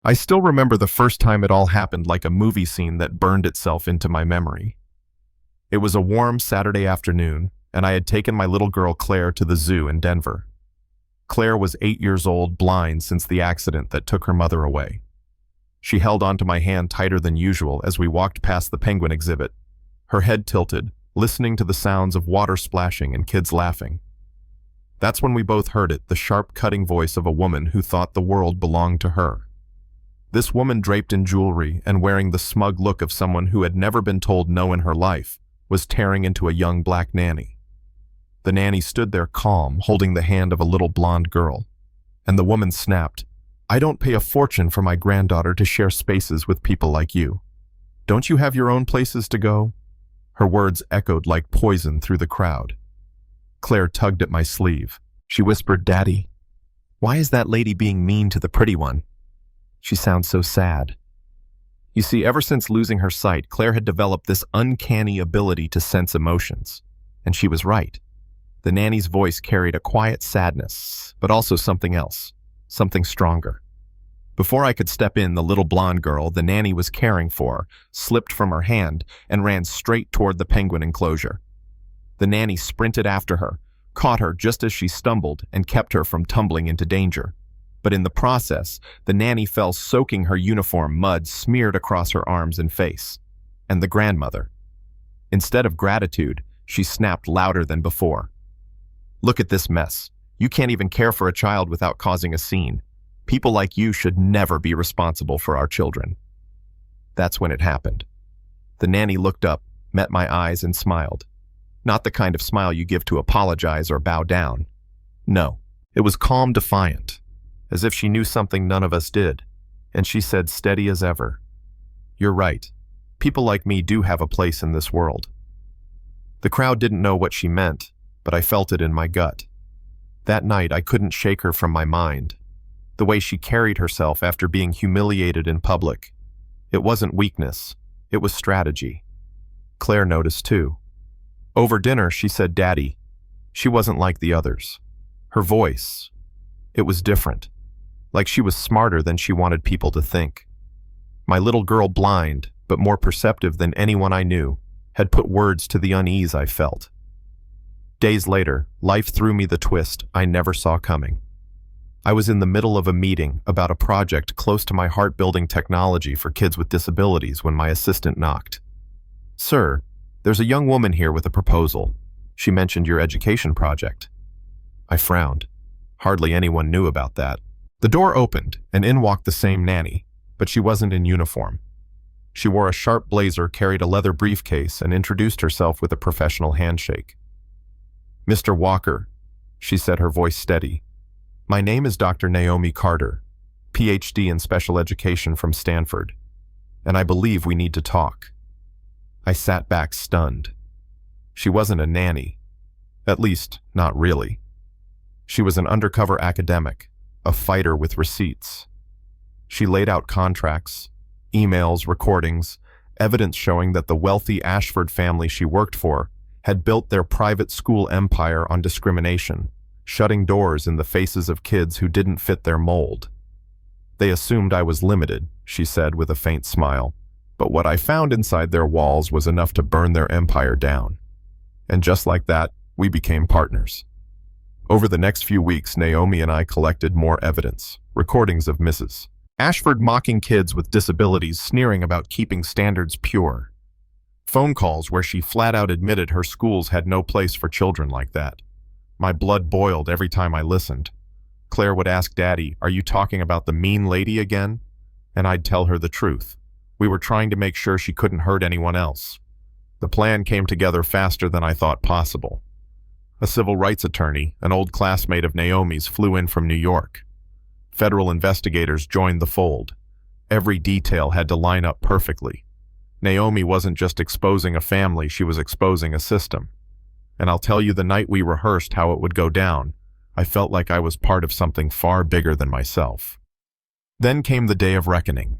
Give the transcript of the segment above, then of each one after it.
I still remember the first time it all happened like a movie scene that burned itself into my memory. It was a warm Saturday afternoon, and I had taken my little girl Claire to the zoo in Denver. Claire was 8 years old, blind since the accident that took her mother away. She held onto my hand tighter than usual as we walked past the penguin exhibit, her head tilted, listening to the sounds of water splashing and kids laughing. That's when we both heard it, the sharp, cutting voice of a woman who thought the world belonged to her. This woman, draped in jewelry and wearing the smug look of someone who had never been told no in her life, was tearing into a young black nanny. The nanny stood there calm, holding the hand of a little blonde girl. And the woman snapped, "I don't pay a fortune for my granddaughter to share spaces with people like you. Don't you have your own places to go?" Her words echoed like poison through the crowd. Claire tugged at my sleeve. She whispered, "Daddy, why is that lady being mean to the pretty one? She sounds so sad." You see, ever since losing her sight, Claire had developed this uncanny ability to sense emotions. And she was right. The nanny's voice carried a quiet sadness, but also something else, something stronger. Before I could step in, the little blonde girl the nanny was caring for slipped from her hand and ran straight toward the penguin enclosure. The nanny sprinted after her, caught her just as she stumbled, and kept her from tumbling into danger. But in the process, the nanny fell, soaking her uniform, mud smeared across her arms and face. And the grandmother. Instead of gratitude, she snapped louder than before. "Look at this mess. You can't even care for a child without causing a scene. People like you should never be responsible for our children." That's when it happened. The nanny looked up, met my eyes, and smiled. Not the kind of smile you give to apologize or bow down. No, it was calm, defiant, as if she knew something none of us did, and she said, steady as ever, "You're right. People like me do have a place in this world." The crowd didn't know what she meant, but I felt it in my gut. That night, I couldn't shake her from my mind. The way she carried herself after being humiliated in public. It wasn't weakness, it was strategy. Claire noticed too. Over dinner, she said, "Daddy." She wasn't like the others. Her voice, it was different. Like she was smarter than she wanted people to think. My little girl, blind, but more perceptive than anyone I knew, had put words to the unease I felt. Days later, life threw me the twist I never saw coming. I was in the middle of a meeting about a project close to my heart, building technology for kids with disabilities, when my assistant knocked. "Sir, there's a young woman here with a proposal. She mentioned your education project." I frowned. Hardly anyone knew about that. The door opened, and in walked the same nanny, but she wasn't in uniform. She wore a sharp blazer, carried a leather briefcase, and introduced herself with a professional handshake. "Mr. Walker," she said, her voice steady. "My name is Dr. Naomi Carter, PhD in special education from Stanford, and I believe we need to talk." I sat back, stunned. She wasn't a nanny. At least, not really. She was an undercover academic, a fighter with receipts. She laid out contracts, emails, recordings, evidence showing that the wealthy Ashford family she worked for had built their private school empire on discrimination, shutting doors in the faces of kids who didn't fit their mold. "They assumed I was limited," she said with a faint smile, "but what I found inside their walls was enough to burn their empire down." And just like that, we became partners. Over the next few weeks, Naomi and I collected more evidence, recordings of Mrs. Ashford mocking kids with disabilities, sneering about keeping standards pure. Phone calls where she flat out admitted her schools had no place for children like that. My blood boiled every time I listened. Claire would ask, "Daddy, are you talking about the mean lady again?" And I'd tell her the truth. We were trying to make sure she couldn't hurt anyone else. The plan came together faster than I thought possible. A civil rights attorney, an old classmate of Naomi's, flew in from New York. Federal investigators joined the fold. Every detail had to line up perfectly. Naomi wasn't just exposing a family, she was exposing a system. And I'll tell you, the night we rehearsed how it would go down, I felt like I was part of something far bigger than myself. Then came the day of reckoning.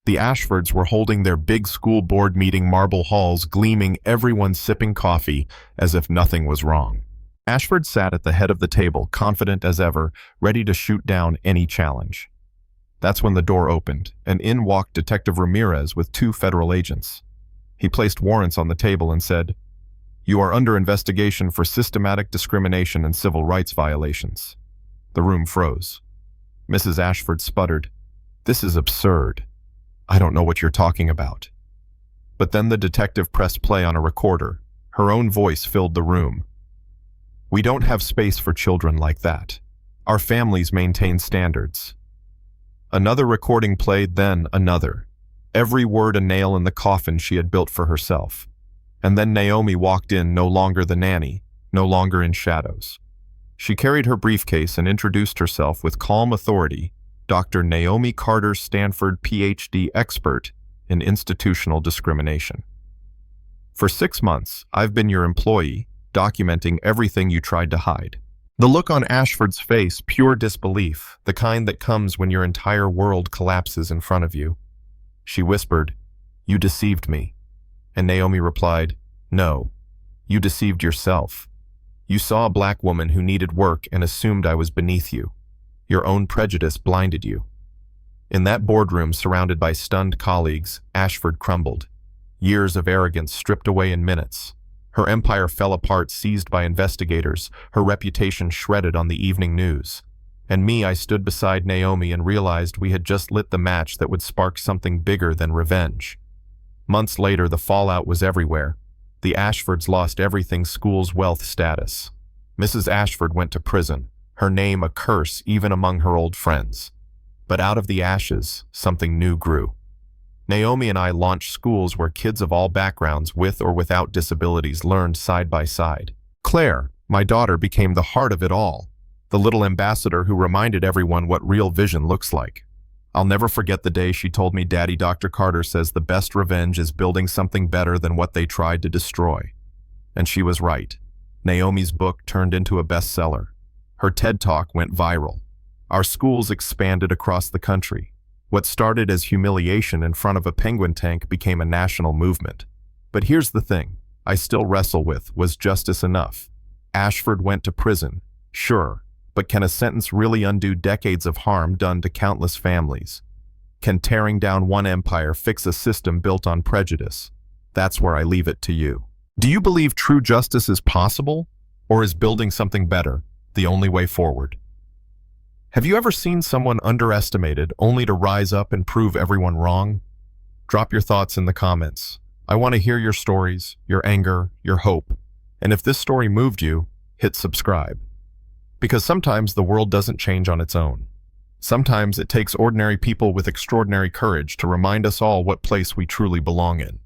The Ashfords were holding their big school board meeting, marble halls gleaming, everyone sipping coffee as if nothing was wrong. Ashford sat at the head of the table, confident as ever, ready to shoot down any challenge. That's when the door opened, and in walked Detective Ramirez with two federal agents. He placed warrants on the table and said, "You are under investigation for systematic discrimination and civil rights violations." The room froze. Mrs. Ashford sputtered, "This is absurd. I don't know what you're talking about." But then the detective pressed play on a recorder. Her own voice filled the room. "We don't have space for children like that. Our families maintain standards." Another recording played, then another. Every word a nail in the coffin she had built for herself. And then Naomi walked in, no longer the nanny, no longer in shadows. She carried her briefcase and introduced herself with calm authority, Dr. Naomi Carter, Stanford PhD expert in institutional discrimination. "For 6 months, I've been your employee, documenting everything you tried to hide." The look on Ashford's face, pure disbelief, the kind that comes when your entire world collapses in front of you. She whispered, "You deceived me." And Naomi replied, "No, you deceived yourself. You saw a black woman who needed work and assumed I was beneath you. Your own prejudice blinded you." In that boardroom, surrounded by stunned colleagues, Ashford crumbled. Years of arrogance stripped away in minutes. Her empire fell apart, seized by investigators, her reputation shredded on the evening news. And me, I stood beside Naomi and realized we had just lit the match that would spark something bigger than revenge. Months later, the fallout was everywhere. The Ashfords lost everything: school's wealth, status. Mrs. Ashford went to prison, her name a curse even among her old friends. But out of the ashes, something new grew. Naomi and I launched schools where kids of all backgrounds, with or without disabilities, learned side by side. Claire, my daughter, became the heart of it all, the little ambassador who reminded everyone what real vision looks like. I'll never forget the day she told me, "Daddy, Dr. Carter says the best revenge is building something better than what they tried to destroy." And she was right. Naomi's book turned into a bestseller. Her TED Talk went viral. Our schools expanded across the country. What started as humiliation in front of a penguin tank became a national movement. But here's the thing I still wrestle with: was justice enough? Ashford went to prison, sure, but can a sentence really undo decades of harm done to countless families? Can tearing down one empire fix a system built on prejudice? That's where I leave it to you. Do you believe true justice is possible, or is building something better the only way forward? Have you ever seen someone underestimated only to rise up and prove everyone wrong? Drop your thoughts in the comments. I want to hear your stories, your anger, your hope. And if this story moved you, hit subscribe. Because sometimes the world doesn't change on its own. Sometimes it takes ordinary people with extraordinary courage to remind us all what place we truly belong in.